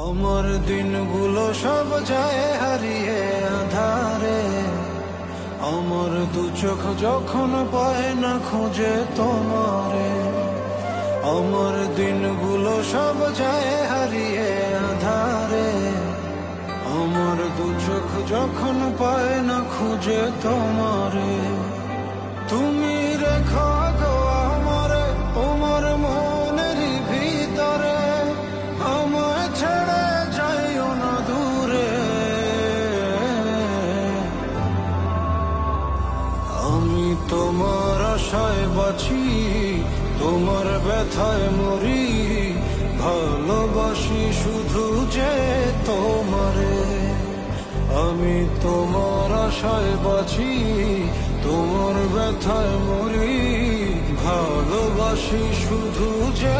আমার দিনগুলো সব যায় হারিয়ে আধারে, আমার দু চোখ যখন পায় না খুঁজে তোমারে। আমার দিনগুলো সব যায় হারিয়ে আধারে, আমার দু চোখ যখন পায় না খুঁজে তোমারে। তুমি রেখো গো আমারে তোমার মনের ভিতরে, আমায় ছেড়ে যাইও না দূরে। আমি তোমার আশায় বাঁচি, তোমার ব্যথায় মরি, ভালোবাসি শুধু যে তোমারে। আমি তোমার আশায় বাঁচি, তোমার ব্যথায় মরি, ভালোবাসি শুধু যে